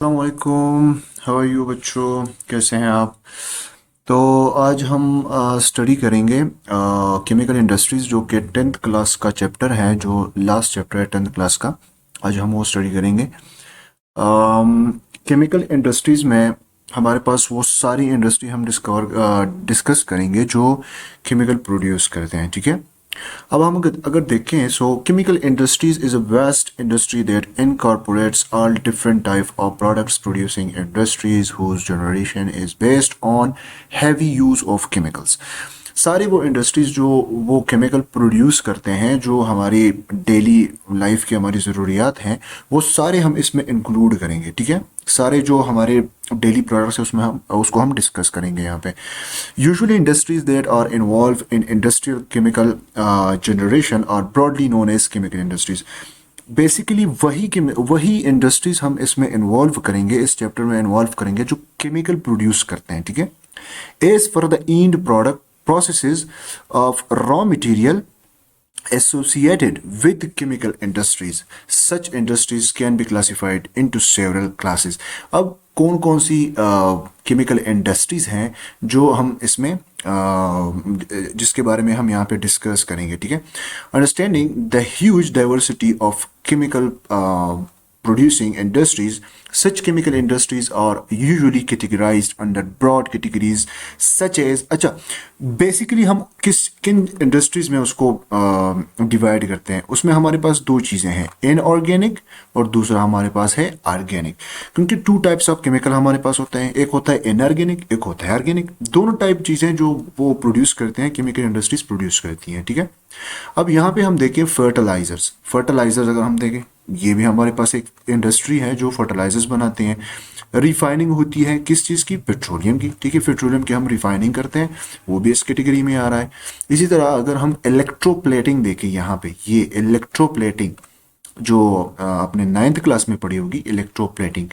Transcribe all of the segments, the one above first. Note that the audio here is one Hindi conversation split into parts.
अस्सलामुअलैकुम। हाउ आर यू बच्चों, कैसे हैं आप? तो आज हम स्टडी करेंगे केमिकल इंडस्ट्रीज़, जो कि टेंथ क्लास का चैप्टर है, जो लास्ट चैप्टर है टेंथ क्लास का। आज हम वो स्टडी करेंगे। केमिकल इंडस्ट्रीज़ में हमारे पास वो सारी इंडस्ट्री हम डिस्कस करेंगे जो केमिकल प्रोड्यूस करते हैं, ठीक है। अब हम अगर देखें, सो chemical industries is a vast industry that incorporates all different type of products producing industries whose generation is based on heavy use of chemicals। सारी वो इंडस्ट्रीज जो वो केमिकल प्रोड्यूस करते हैं, जो हमारी डेली लाइफ की हमारी ज़रूरियात हैं, वो सारे हम इसमें इंक्लूड करेंगे, ठीक है। सारे जो हमारे डेली प्रोडक्ट्स है उसमें हम उसको हम डिस्कस करेंगे यहाँ पे। Usually industries that are involve in industrial chemical generation are broadly known as chemical industries. Basically वही इंडस्ट्रीज हम इसमें इन्वॉल्व करेंगे, इस चैप्टर में इन्वॉल्व करेंगे, जो केमिकल प्रोड्यूस करते हैं, ठीक है। As for the end product processes of raw material associated with chemical industries. Such industries can be classified into several classes। अब कौन कौन सी केमिकल इंडस्ट्रीज हैं जो हम इसमें जिसके बारे में हम यहाँ पे डिस्कस करेंगे, ठीक है। Understanding the huge diversity of chemical producing industries, such chemical industries are usually categorized under broad categories such as, अच्छा, बेसिकली हम किन इंडस्ट्रीज में उसको डिवाइड करते हैं, उसमें हमारे पास दो चीज़ें हैं, इनऑर्गेनिक और दूसरा हमारे पास है ऑर्गेनिक। क्योंकि टू टाइप्स ऑफ केमिकल हमारे पास होते हैं, एक होता है इनऑर्गेनिक, एक होता है ऑर्गेनिक। दोनों टाइप चीज़ें जो वो प्रोड्यूस करते हैं, केमिकल इंडस्ट्रीज प्रोड्यूस करती हैं, ठीक है। अब यहाँ पे हम देखें फर्टिलाइजर्स अगर हम देखें, ये भी हमारे पास एक इंडस्ट्री है जो फर्टिलाइजर्स बनाते हैं। रिफाइनिंग होती है किस चीज़ की? पेट्रोलियम की, ठीक है। पेट्रोलियम की हम रिफाइनिंग करते हैं, वो भी इस कैटेगरी में आ रहा है। इसी तरह अगर हम इलेक्ट्रोप्लेटिंग देखें, यहाँ पे ये इलेक्ट्रोप्लेटिंग जो आपने नाइन्थ क्लास में पढ़ी होगी, इलेक्ट्रोप्लेटिंग,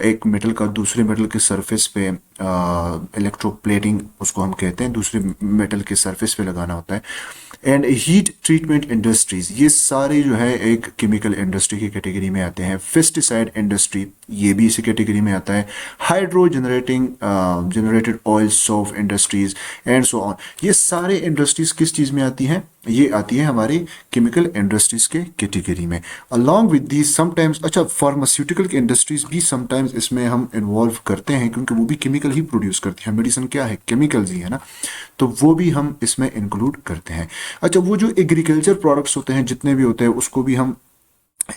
एक मेटल का दूसरे मेटल के सरफेस पे इलेक्ट्रोप्लेटिंग उसको हम कहते हैं, दूसरे मेटल के सरफेस पे लगाना होता है। एंड हीट ट्रीटमेंट इंडस्ट्रीज, ये सारे जो है एक केमिकल इंडस्ट्री की कैटेगरी में आते हैं। पेस्टिसाइड इंडस्ट्री, ये भी इसी कैटेगरी में आता है। Hydro generated oil soap industries and so on, ये सारे इंडस्ट्रीज किस चीज़ में आती हैं? ये आती है हमारी केमिकल इंडस्ट्रीज के कैटेगरी में। अलॉन्ग विद दी समटाइम्स, अच्छा, फार्मास्यूटिकल इंडस्ट्रीज भी समटाइम्स इसमें हम इन्वॉल्व करते हैं, क्योंकि वो भी केमिकल ही प्रोड्यूस करती है। मेडिसिन क्या है? केमिकल्स ही है ना, तो वो भी हम इसमें इंक्लूड करते हैं। अच्छा, वो जो एग्रीकल्चर प्रोडक्ट्स होते हैं जितने भी होते हैं, उसको भी हम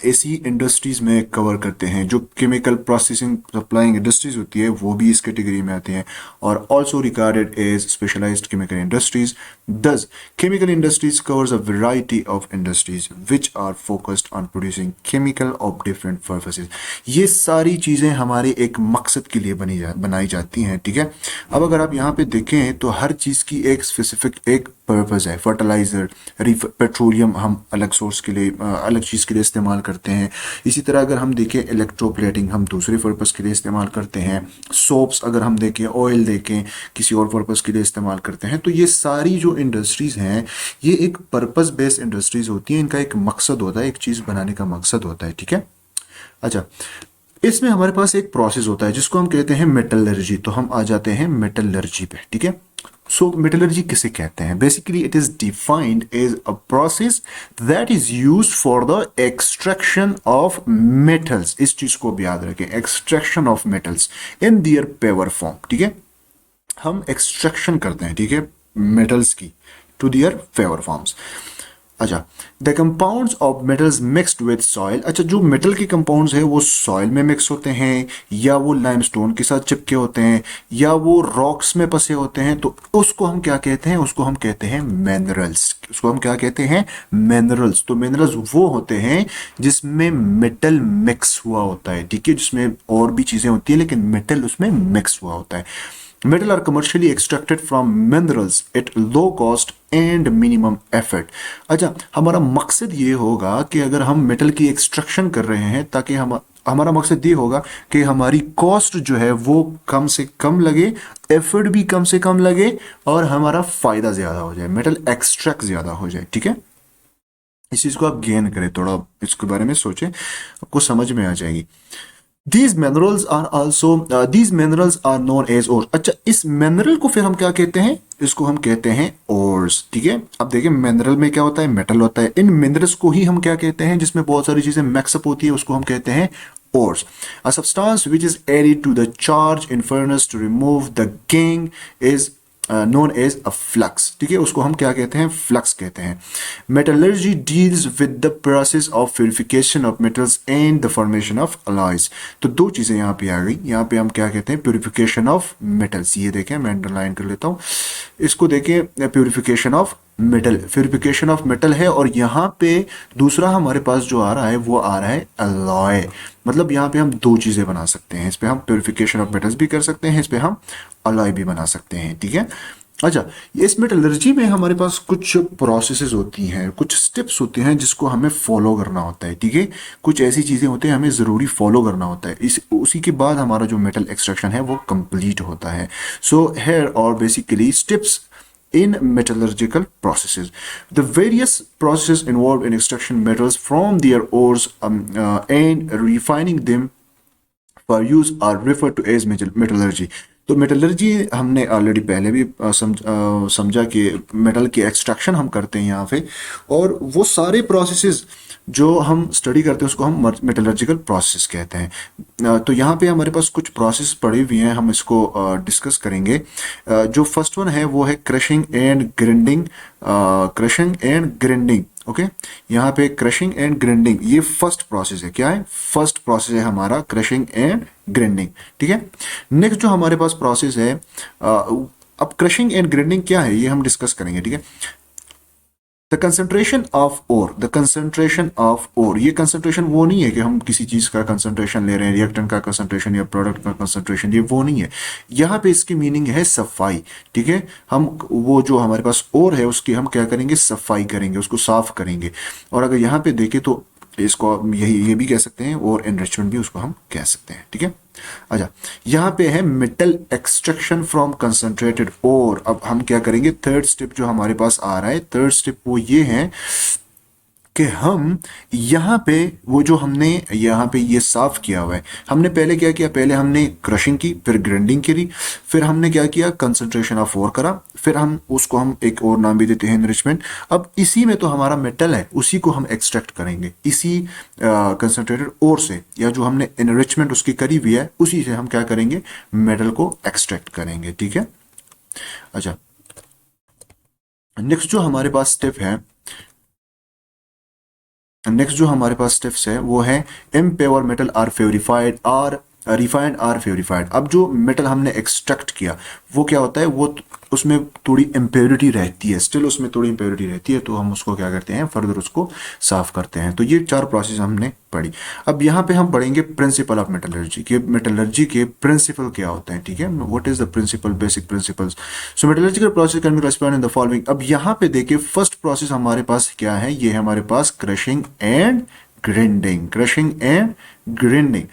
ऐसी इंडस्ट्रीज में कवर करते हैं। जो केमिकल प्रोसेसिंग सप्लाइंग इंडस्ट्रीज होती है, वो भी इस कैटेगरी में आते हैं, और also regarded as specialised chemical industries. Thus chemical industries covers a variety of industries which are focused on producing chemical of different purposes. ये सारी चीज़ें हमारे एक मकसद के लिए बनाई जाती हैं, ठीक है। अब अगर आप यहाँ पे देखें तो हर चीज़ की एक स्पेसिफिक एक पर्पज़ है। फर्टिलाइज़र, पेट्रोलियम हम अलग सोर्स के लिए अलग चीज़ के लिए इस्तेमाल करते हैं। इसी तरह अगर हम देखें इलेक्ट्रोप्लेटिंग हम दूसरे पर्पज़ के लिए इस्तेमाल करते हैं। सोप्स अगर हम देखें, ऑयल देखें, किसी और पर्पज़ के लिए इस्तेमाल करते हैं। तो ये सारी जो इंडस्ट्रीज़ हैं, ये एक पर्पज़ बेस्ड इंडस्ट्रीज़ होती हैं। इनका एक मकसद होता है, एक चीज़ बनाने का मकसद होता है, ठीक है। अच्छा, इसमें हमारे पास एक प्रोसेस होता है जिसको हम कहते हैं मेटलर्जी। तो हम आ जाते हैं मेटलर्जी पे, ठीक है। सो मेटलर्जी किसे कहते हैं? Basically it is defined as a process that is used for the extraction of metals. इस चीज को भी याद रखें, extraction of metals in their pure form, ठीक है। हम एक्सट्रैक्शन करते हैं, ठीक है, मेटल्स की टू दियर प्योर फॉर्म्स। अच्छा, the compounds of metals mixed with soil. अच्छा, जो मेटल के कंपाउंड्स है वो सॉइल में मिक्स होते हैं, या वो लाइमस्टोन के साथ चिपके होते हैं, या वो रॉक्स में फंसे होते हैं, तो उसको हम क्या कहते हैं? उसको हम कहते हैं मिनरल्स। उसको हम क्या कहते हैं? मिनरल्स। तो मिनरल्स वो होते हैं जिसमें मेटल मिक्स हुआ होता है, ठीक है, जिसमें और भी चीजें होती है लेकिन मेटल उसमें मिक्स हुआ होता है। Metal are commercially extracted from minerals at low cost and minimum effort। अच्छा, हमारा मकसद ये होगा कि अगर हम मेटल की एक्सट्रैक्शन कर रहे हैं, ताकि हम हमारा मकसद ये होगा कि हमारी कॉस्ट जो है वो कम से कम लगे, एफर्ट भी कम से कम लगे, और हमारा फायदा ज्यादा हो जाए, मेटल एक्सट्रैक्ट ज्यादा हो जाए, ठीक है। इस चीज को आप गेन करें, थोड़ा इसके बारे में सोचें, आपको समझ में आ जाएगी। these minerals are known as ores। अच्छा, इस मिनरल को फिर हम क्या कहते हैं, इसको हम कहते हैं ओर्स। ठीक है, अब देखिए मिनरल में क्या होता है, मेटल होता है। इन मिनरल्स को ही हम क्या कहते हैं, जिसमें बहुत सारी चीजें मिक्सअप होती है, उसको हम कहते हैं ores। A substance which is added to the charge in furnace to remove the gangue is known as a flux। ठीक है, उसको हम क्या कहते हैं, फ्लक्स कहते हैं। Metallurgy deals with the process of purification of metals and the formation of alloys। तो दो चीजें यहाँ पे आ गई। यहाँ पे हम क्या कहते हैं, प्यूरिफिकेशन ऑफ मेटल्स। ये देखें, मैं अंडरलाइन कर लेता हूँ इसको, देखें purification of metal, purification of metal है। और यहाँ पे दूसरा हमारे पास जो आ रहा है वो आ रहा है अलॉय। मतलब यहाँ पे हम दो चीजें बना सकते हैं, इस पे हम प्यूरिफिकेशन ऑफ मेटल्स भी कर सकते हैं, इस पे हम अलॉय भी बना सकते हैं। ठीक है, अच्छा, इस मेटलर्जी में हमारे पास कुछ प्रोसेसेस होती हैं, कुछ स्टेप्स होते हैं जिसको हमें फॉलो करना होता है। ठीक है, कुछ ऐसी चीज़ें होती हैं हमें ज़रूरी फॉलो करना होता है, इस उसी के बाद हमारा जो मेटल एक्सट्रैक्शन है वो कंप्लीट होता है। सो हेयर और basically steps in metallurgical processes, the various processes involved in extraction metals from their ores and refining them for use are referred to as metallurgy। तो मेटलर्जी हमने ऑलरेडी पहले भी समझा कि मेटल की एक्सट्रैक्शन हम करते हैं यहाँ पे, और वो सारे प्रोसेसेस जो हम स्टडी करते हैं उसको हम मेटलर्जिकल प्रोसेस कहते हैं। तो यहाँ पे हमारे पास कुछ प्रोसेस पड़े हुए हैं, हम इसको डिस्कस करेंगे। जो फर्स्ट वन है वो है crushing and grinding. Crushing and grinding, okay, यहाँ पे क्रशिंग एंड ग्राइंडिंग ये फर्स्ट प्रोसेस है। क्या है, फर्स्ट प्रोसेस है हमारा क्रशिंग एंड ग्राइंडिंग। ठीक है, नेक्स्ट जो हमारे पास प्रोसेस है, अब क्रशिंग एंड ग्राइंडिंग क्या है ये हम डिस्कस करेंगे। ठीक है, the concentration of ore, the concentration of ore, ये कंसंट्रेशन वो नहीं है कि हम किसी चीज का कंसंट्रेशन ले रहे हैं, रिएक्टेंट का कंसंट्रेशन या प्रोडक्ट का कंसंट्रेशन, ये वो नहीं है। यहाँ पे इसकी मीनिंग है सफाई। ठीक है, हम वो जो हमारे पास ओर है उसकी हम क्या करेंगे, सफाई करेंगे, उसको साफ करेंगे। और अगर यहाँ पे देखें तो इसको यही ये भी कह सकते हैं और एनरिचमेंट भी उसको हम कह सकते हैं। ठीक है, अच्छा, यहाँ पे है metal extraction from concentrated ore. अब हम क्या करेंगे, थर्ड स्टेप जो हमारे पास आ रहा है, थर्ड स्टेप वो ये है कि हम यहाँ पे वो जो हमने यहाँ पे ये साफ किया हुआ है, हमने पहले क्या किया, पहले हमने क्रशिंग की, फिर ग्राइंडिंग करी, फिर हमने क्या किया, कंसंट्रेशन ऑफ ओर करा, फिर हम उसको हम एक और नाम भी देते हैं एनरिचमेंट। अब इसी में तो हमारा मेटल है, उसी को हम एक्सट्रैक्ट करेंगे इसी कंसंट्रेटेड ओर से, या जो हमने एनरिचमेंट उसकी करी हुई है उसी से हम क्या करेंगे, मेटल को एक्सट्रैक्ट करेंगे। ठीक है, अच्छा, नेक्स्ट जो हमारे पास स्टेप है, नेक्स्ट जो हमारे पास स्टेप्स है वो है impure metal are purified or refined or purified. अब जो मेटल हमने एक्सट्रैक्ट किया वो क्या होता है, वो उसमें थोड़ी इम्प्योरिटी रहती है, स्टिल उसमें थोड़ी इम्प्योरिटी रहती है, तो हम उसको क्या करते हैं, फर्दर उसको साफ करते हैं। तो ये चार प्रोसेस हमने पढ़ी। अब यहाँ पे हम पढ़ेंगे प्रिंसिपल ऑफ मेटलर्जी के, मेटलर्जी के प्रिंसिपल क्या होते हैं। ठीक है, what is the principle, basic principles. So metallurgical process can be classified in the following. अब यहाँ पे देखिए फर्स्ट प्रोसेस हमारे पास क्या है, ये है हमारे पास crushing and grinding. Crushing and grinding,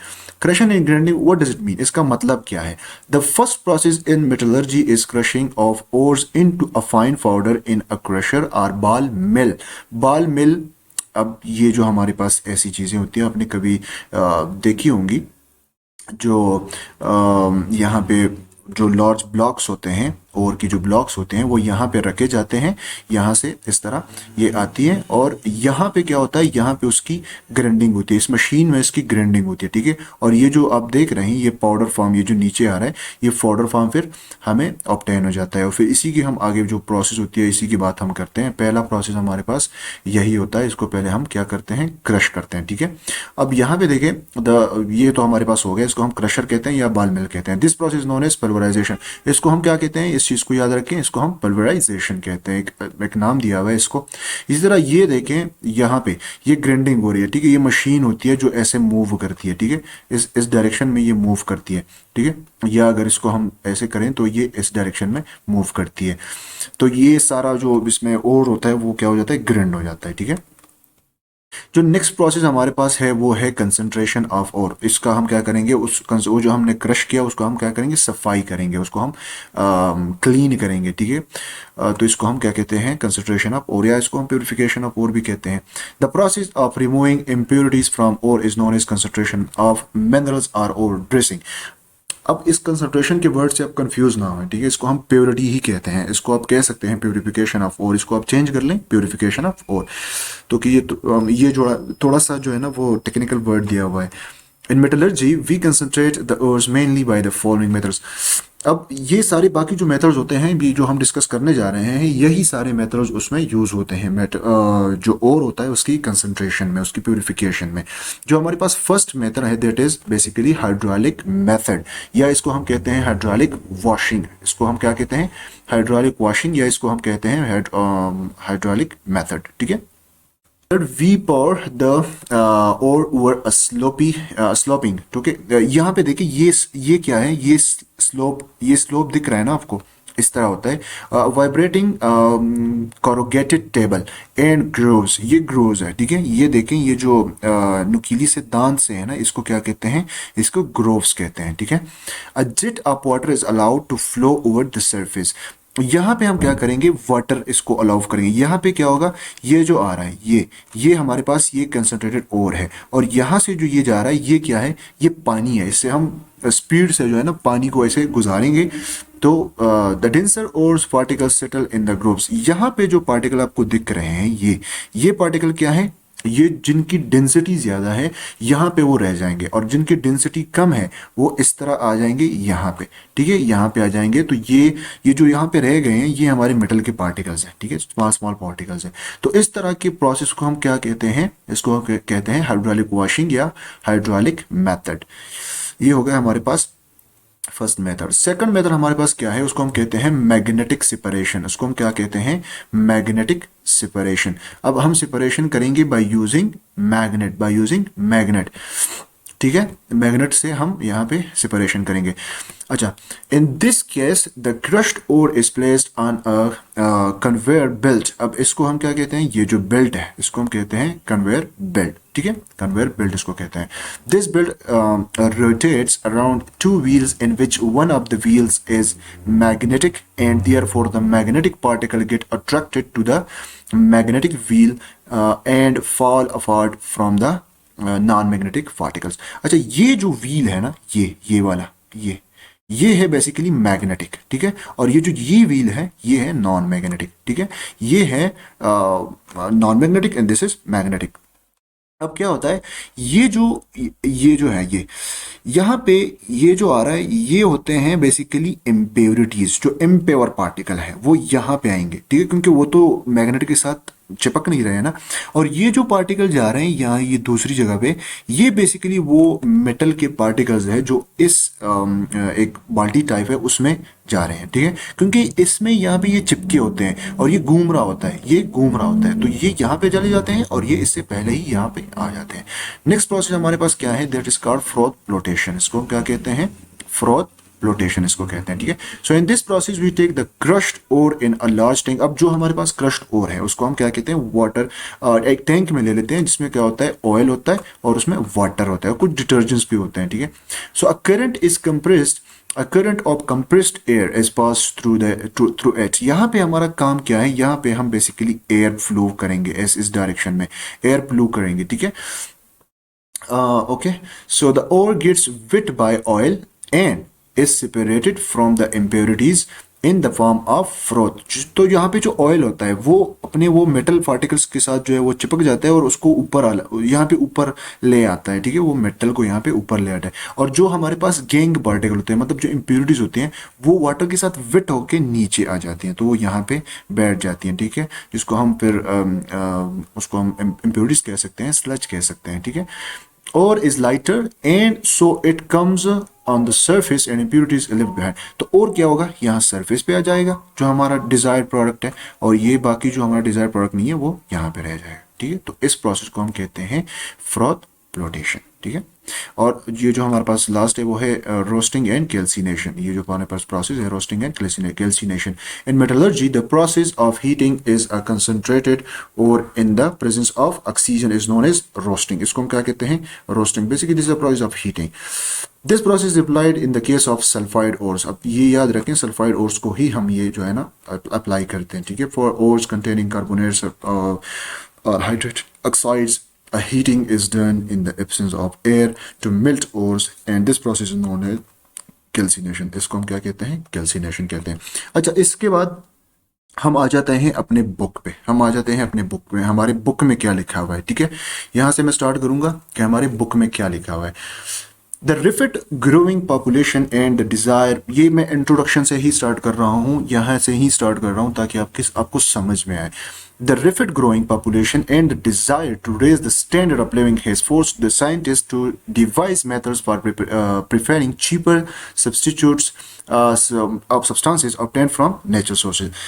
crushing and grinding, what does it mean, इसका मतलब क्या है। The first process in metallurgy is crushing of ores into a fine powder in a crusher और बाल मिल। बाल मिल, अब ये जो हमारे पास ऐसी चीजें होती हैं आपने कभी देखी होंगी, जो यहाँ पे जो लार्ज ब्लॉक्स होते हैं, और की जो ब्लॉक्स होते हैं वो यहाँ पे रखे जाते हैं, यहाँ से इस तरह ये आती है, और यहाँ पे क्या होता है, यहाँ पे उसकी ग्राइंडिंग होती है, इस मशीन में इसकी ग्राइंडिंग होती है। ठीक है, और ये जो आप देख रहे हैं ये पाउडर फॉर्म, ये जो नीचे आ रहा है ये पाउडर फॉर्म फिर हमें ऑब्टेन हो जाता है, और फिर इसी की हम आगे जो प्रोसेस होती है इसी की बात हम करते हैं। पहला प्रोसेस हमारे पास यही होता है, इसको पहले हम क्या करते हैं, क्रश करते हैं। ठीक है, अब यहाँ पे देखें ये तो हमारे पास हो गया, इसको हम क्रशर कहते हैं या बाल मिल कहते हैं। This process known as pulverisation, इसको हम क्या कहते हैं, इस चीज को याद रखें, इसको हम पल्वराइजेशन कहते हैं, एक नाम दिया हुआ है इसको। इसी तरह ये देखें यहाँ पे ये ग्राइंडिंग हो रही है। ठीक है, ये मशीन होती है जो ऐसे मूव करती है। ठीक है, इस डायरेक्शन में ये मूव करती है। ठीक है, या अगर इसको हम ऐसे करें तो ये इस डायरेक्शन में मूव करती है। तो ये सारा जो इसमें और होता है वो क्या हो जाता है, ग्राइंड हो जाता है। ठीक है, जो नेक्स्ट प्रोसेस हमारे पास है वो है कंसंट्रेशन ऑफ ओर। इसका हम क्या करेंगे, वो जो हमने क्रश किया उसको हम क्या करेंगे, सफाई करेंगे, उसको हम क्लीन करेंगे, ठीक है। तो इसको हम क्या कहते हैं, कंसंट्रेशन ऑफ ओर, या इसको हम प्योरिफिकेशन ऑफ ओर भी कहते हैं। The process of removing impurities from ore is known as concentration of minerals or ore dressing. अब इस कंसंट्रेशन के वर्ड से आप कंफ्यूज ना हो, ठीक है। इसको हम प्योरिटी ही कहते हैं, इसको आप कह सकते हैं प्योरिफिकेशन ऑफ ओर, इसको आप चेंज कर लें प्योरिफिकेशन ऑफ ओर। तो कि ये जो थोड़ा सा जो है ना वो टेक्निकल वर्ड दिया हुआ है। In metallurgy we concentrate the ores mainly by the following methods. अब ये सारे बाकी जो मेथड्स होते हैं भी जो हम डिस्कस करने जा रहे हैं, यही सारे मेथड्स उसमें यूज होते हैं जो और होता है उसकी कंसंट्रेशन में, उसकी प्योरिफिकेशन में। जो हमारे पास फर्स्ट मेथड है that is basically hydraulic method, या इसको हम कहते हैं हाइड्रोलिक वॉशिंग। इसको हम क्या कहते हैं, हाइड्रोलिक वॉशिंग, या इसको हम कहते हैं हाइड्रोलिक मेथड, ठीक है। We pour the ore over a sloping, ठीक है। यहाँ पे देखिए ये क्या है, ये स्लोप दिख रहा है ना आपको, इस तरह होता है। Vibrating corrugated table and groves, ये ग्रोव्स है, ठीक है। ये देखें, ये जो नुकीली से दांत से है ना, इसको क्या कहते हैं, इसको ग्रोव्स कहते हैं, ठीक है। A jet of water is allowed to flow over the surface. यहाँ पे हम क्या करेंगे, वाटर इसको अलाउ करेंगे। यहाँ पे क्या होगा, ये जो आ रहा है ये हमारे पास ये कंसंट्रेटेड ओर है, और यहाँ से जो ये जा रहा है ये क्या है, ये पानी है। इससे हम स्पीड से जो है ना पानी को ऐसे गुजारेंगे। तो the denser ores particles settle in the groups. यहाँ पे जो पार्टिकल आपको दिख रहे हैं ये पार्टिकल क्या है, ये जिनकी डेंसिटी ज़्यादा है यहाँ पे वो रह जाएंगे, और जिनकी डेंसिटी कम है वो इस तरह आ जाएंगे यहाँ पे, ठीक है, यहाँ पे आ जाएंगे। तो ये जो यहाँ पे रह गए हैं ये हमारे मेटल के पार्टिकल्स हैं, ठीक है, स्मॉल स्मॉल पार्टिकल्स हैं। तो इस तरह के प्रोसेस को हम क्या कहते हैं, इसको कहते हैं हाइड्रोलिक वॉशिंग या हाइड्रोलिक मेथड। ये हो गया हमारे पास फर्स्ट मेथड। सेकंड मेथड हमारे पास क्या है, उसको हम कहते हैं मैग्नेटिक सेपरेशन। उसको हम क्या कहते हैं, मैग्नेटिक सेपरेशन। अब हम सेपरेशन करेंगे बाय यूजिंग मैग्नेट, ठीक है। मैग्नेट से हम यहाँ पे सेपरेशन करेंगे। अच्छा, in this case the crushed ore is placed on a conveyor belt. अब इसको हम क्या कहते हैं, ये जो बेल्ट है इसको हम कहते हैं कन्वेयर बेल्ट, ठीक है, कन्वेयर बेल्ट इसको कहते हैं। This belt rotates around two wheels in which one of the wheels is magnetic and therefore the magnetic particle get attracted to the magnetic wheel and fall apart from the non magnetic particles. अच्छा, ये जो व्हील है ना, ये वाला ये है बेसिकली मैग्नेटिक, ठीक है। और ये जो ये व्हील है ये है नॉन मैग्नेटिक, ठीक है। ये है non magnetic and this is magnetic. अब क्या होता है, ये जो है ये यहाँ पे ये जो आ रहा है ये होते हैं बेसिकली इम्प्योरिटीज। जो इम्प्योर पार्टिकल है वो यहाँ पे आएंगे, ठीक है, क्योंकि वो तो मैग्नेट के साथ चिपक नहीं रहे हैं ना। और ये जो पार्टिकल जा रहे हैं यहाँ ये दूसरी जगह पे, ये बेसिकली वो मेटल के पार्टिकल्स है जो इस एक बाल्टी टाइप है उसमें जा रहे हैं, ठीक है। क्योंकि इसमें यहाँ पे ये चिपके होते हैं और ये घूम रहा होता है, तो ये यहाँ पे चले जाते हैं और ये इससे पहले ही यहाँ पे आ जाते हैं। नेक्स्ट प्रोसेस हमारे पास क्या है, that is called froth flotation. इसको क्या कहते हैं, फ्रोथ फ्लोटेशन इसको कहते हैं, ठीक है। So in this process we take the crushed ore in a large tank. अब जो हमारे पास क्रश्ड ओर है उसको हम क्या कहते हैं, वाटर एक टैंक में ले लेते हैं जिसमें क्या होता है, ऑयल होता है और उसमें वाटर होता है, कुछ डिटर्जेंट्स भी होते हैं, ठीक है। So a current is compressed, a current of compressed air is pass through it. यहाँ पे हमारा काम क्या है, यहाँ पे हम बेसिकली एयर फ्लो करेंगे, इस डायरेक्शन में एयर फ्लो करेंगे, ठीक है। Okay, so the ore gets wet by oil and is separated from the impurities in the form of froth. तो यहाँ पे जो ऑयल होता है वो अपने वो मेटल पार्टिकल्स के साथ जो है वो चिपक जाता है और उसको यहाँ पे ऊपर ले आता है, ठीक है, वो मेटल को यहाँ पे ऊपर ले आता है। और जो हमारे पास गैंग पार्टिकल होते हैं, मतलब जो इम्प्योरिटीज होती हैं, वो वाटर के साथ वेट होके नीचे आ जाती हैं, तो वो यहाँ पे बैठ जाती हैं, ठीक है, जिसको हम फिर उसको हम इम्प्योरिटीज कह सकते हैं, स्लज कह सकते हैं, ठीक है। Ore is lighter and so it comes on the surface and impurities left behind. तो और क्या होगा, यहाँ सरफेस पे आ जाएगा जो हमारा डिजायर्ड प्रोडक्ट है, और ये बाकी जो हमारा डिजायर्ड प्रोडक्ट नहीं है वो यहाँ पे रह जाएगा, ठीक है। तो इस प्रोसेस को हम कहते हैं फ्रॉथ फ्लोटेशन। ठीक है। और ये जो हमारे पास लास्ट है वो है रोस्टिंग एंड कैल्सिनेशन। ये जो हमारे पास प्रोसेस है roasting and calcination. In metallurgy the process of heating is concentrated और in the presence of oxygen is known as roasting. इसको हम क्या कहते हैं? Roasting. Basically this is the process of heating. This process applied in the case of sulphide ores. अब ये याद रखें सल्फाइड ओर्स को ही हम ये जो है ना अप्लाई करते हैं, ठीक है। फॉर ओर्स कंटेनिंग कार्बोनेट्स और hydrate oxides a heating is done in the absence of air to melt ores and this process is known as calcination। इसको हम क्या कहते हैं? कैल्सिनेशन कहते हैं। अच्छा, इसके बाद हम आ जाते हैं अपने बुक पे। हमारे बुक में क्या लिखा हुआ है, ठीक है। यहां से मैं स्टार्ट करूंगा कि हमारे बुक में क्या लिखा हुआ है। The refit growing population and the desire. ये मैं इंट्रोडक्शन से ही स्टार्ट कर रहा हूँ, यहाँ से ही स्टार्ट कर रहा हूँ ताकि आपको समझ में आए। The rapid growing population and the desire to raise the standard of living has forced the scientists to devise methods for preparing cheaper substitutes of substances obtained from natural sources।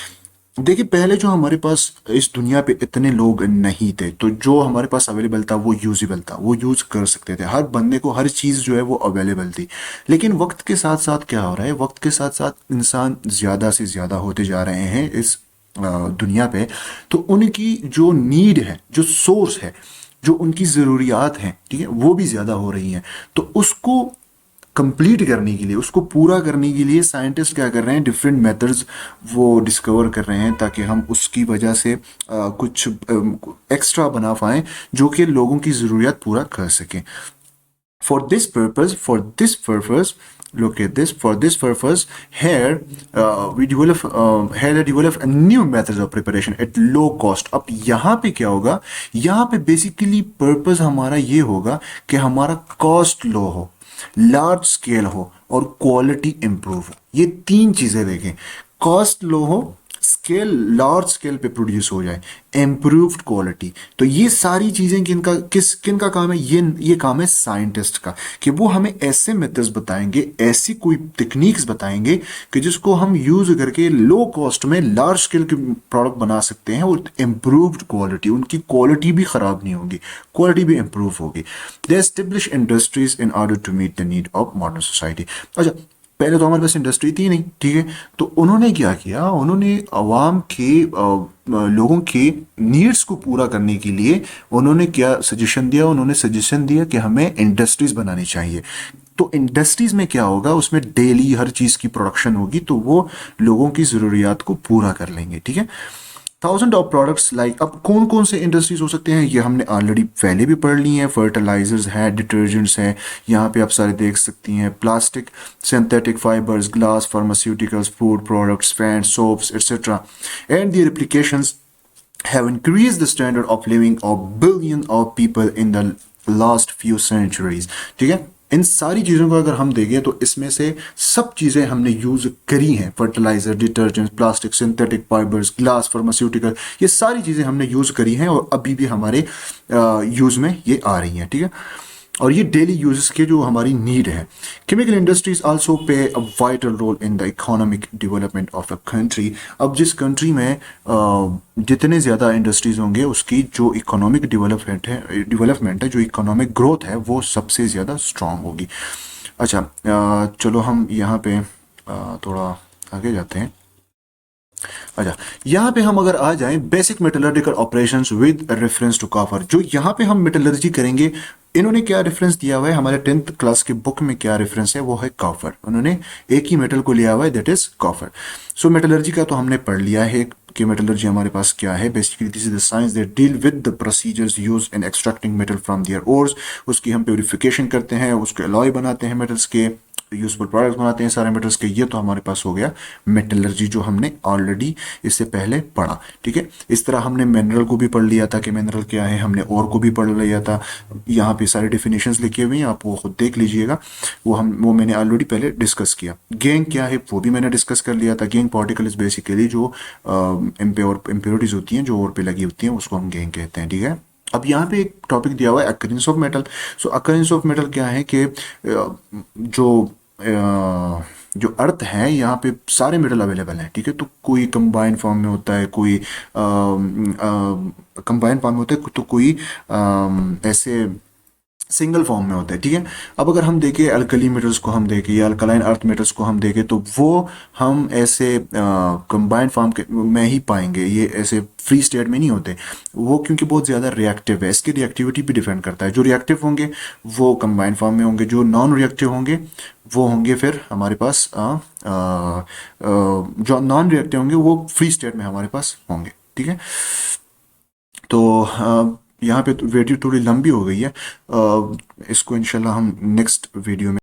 देखिए, पहले जो हमारे पास इस दुनिया पे इतने लोग नहीं थे, तो जो हमारे पास अवेलेबल था वो यूजेबल था, वो यूज कर सकते थे। हर बंदे को हर चीज़ जो है वो अवेलेबल थी। लेकिन वक्त के साथ साथ क्या हो रहा है? वक्त के साथ साथ इंसान ज़्यादा से ज़्यादा होते जा रहे हैं इस दुनिया पे। तो उनकी जो नीड है, जो सोर्स है, जो उनकी ज़रूरियात हैं, ठीक है, वो भी ज़्यादा हो रही हैं। तो उसको कंप्लीट करने के लिए, उसको पूरा करने के लिए साइंटिस्ट क्या कर रहे हैं? डिफरेंट मेथड्स वो डिस्कवर कर रहे हैं ताकि हम उसकी वजह से कुछ एक्स्ट्रा बना पाएँ जो कि लोगों की ज़रूरियात पूरा कर सकें। For this purpose, look at this. For this purpose, here develop a new methods of preparation at low cost। अब यहाँ पे क्या होगा? यहाँ पे बेसिकली पर्पस हमारा ये होगा कि हमारा कॉस्ट लो हो, लार्ज स्केल हो और क्वालिटी इंप्रूव हो। ये तीन चीजें देखें, कॉस्ट लो हो, स्केल लार्ज स्केल पे प्रोड्यूस हो जाए, इम्प्रूव्ड क्वालिटी। तो ये सारी चीजें किनका काम है? ये काम है साइंटिस्ट का, कि वो हमें ऐसे मेथड्स बताएंगे, ऐसी कोई टेक्निक्स बताएंगे कि जिसको हम यूज करके लो कॉस्ट में लार्ज स्केल के प्रोडक्ट बना सकते हैं और इम्प्रूव्ड क्वालिटी। उनकी क्वालिटी भी खराब नहीं होगी, क्वालिटी भी इम्प्रूव होगी। They establish industries in order to meet the need of modern society. अच्छा, पहले तो हमारे पास इंडस्ट्री थी नहीं, ठीक है। तो उन्होंने क्या किया? उन्होंने आवाम के लोगों के नीड्स को पूरा करने के लिए उन्होंने क्या सजेशन दिया? उन्होंने सजेशन दिया कि हमें इंडस्ट्रीज बनानी चाहिए। तो इंडस्ट्रीज में क्या होगा? उसमें डेली हर चीज़ की प्रोडक्शन होगी, तो वो लोगों की ज़रूरियात को पूरा कर लेंगे, ठीक है। थाउजेंड ऑफ प्रोडक्ट्स लाइक, अब कौन कौन से इंडस्ट्रीज हो सकते हैं ये हमने ऑलरेडी पहले भी पढ़ ली हैं। फर्टिलाइजर्स हैं, डिटर्जेंट्स हैं, यहाँ पे आप सारे देख सकती हैं। Plastic, synthetic fibres, glass, pharmaceuticals, food products, fan, soaps etcetera and their applications have increased the standard of living of billions of people in the last few centuries। ठीक है, इन सारी चीज़ों को अगर हम देखें तो इसमें से सब चीज़ें हमने यूज़ करी हैं। Fertiliser, detergent, plastic, synthetic fibres, glass, pharmaceutical, ये सारी चीज़ें हमने यूज़ करी हैं और अभी भी हमारे यूज़ में ये आ रही हैं, ठीक है। और ये डेली यूजेस के जो हमारी नीड है। Chemical industries also pay a vital role in the economic development of a country. अब जिस कंट्री में जितने ज़्यादा इंडस्ट्रीज होंगे उसकी जो इकोनॉमिक डेवलपमेंट है, जो इकोनॉमिक ग्रोथ है, वो सबसे ज़्यादा स्ट्रांग होगी। अच्छा, चलो हम यहाँ पे थोड़ा आगे जाते हैं। अच्छा, यहाँ पे हम अगर आ जाएं basic metallurgical operations with reference to copper. जो यहाँ पे हम मेटलर्जी करेंगे, इन्होंने क्या रेफरेंस दिया हुआ है? हमारे 10th क्लास के बुक में क्या रेफरेंस है? वो है कॉपर। उन्होंने एक ही मेटल को लिया हुआ है, that is copper. So metallurgy का तो हमने पढ़ लिया है कि मेटलर्जी हमारे पास क्या है। Basically this is the science that deal with the procedures used in extracting metal from their ores. उसकी हम प्योरिफिकेशन करते हैं, उसके अलॉय बनाते हैं मेटल्स के, यूजफुल प्रोडक्ट्स बनाते हैं सारे मेटल्स के। ये तो हमारे पास हो गया मेटलर्जी, जो हमने ऑलरेडी इससे पहले पढ़ा, ठीक है। इस तरह हमने मिनरल को भी पढ़ लिया था कि मिनरल क्या है, हमने और को भी पढ़ लिया था। यहाँ पे सारे डिफिनेशंस लिखे हुए हैं, आप वो खुद देख लीजिएगा। वो मैंने ऑलरेडी पहले डिस्कस किया। गैंग क्या है वो भी मैंने डिस्कस कर लिया था। गैंग पार्टिकल इज बेसिकली जो इम्प्योरिटीज होती हैं जो और पे लगी होती हैं, उसको हम गैंग कहते हैं, ठीक है। अब यहाँ पे एक टॉपिक दिया हुआ है occurrence of metal. So occurrence of metal क्या है कि जो अर्थ है यहाँ पे सारे मेटल अवेलेबल हैं, ठीक है। तो कोई कंबाइन फॉर्म में होता है, कोई कंबाइन फॉर्म में होता है, तो कोई ऐसे सिंगल फॉर्म में होते हैं, ठीक है। अब अगर हम देखें अल्कली मेटल्स को हम देखें या अल्कलाइन अर्थ मेटल्स को हम देखें तो वो हम ऐसे कंबाइंड फॉर्म के में ही पाएंगे, ये ऐसे फ्री स्टेट में नहीं होते वो, क्योंकि बहुत ज़्यादा रिएक्टिव है। इसकी रिएक्टिविटी भी डिपेंड करता है, जो रिएक्टिव होंगे वो कंबाइंड फॉर्म में होंगे, जो नॉन रिएक्टिव होंगे वो होंगे फिर हमारे पास जो नॉन रिएक्टिव होंगे वो फ्री स्टेट में हमारे पास होंगे, ठीक है। तो यहाँ पे तो वीडियो थोड़ी लंबी हो गई है, इसको इंशाल्लाह हम नेक्स्ट वीडियो में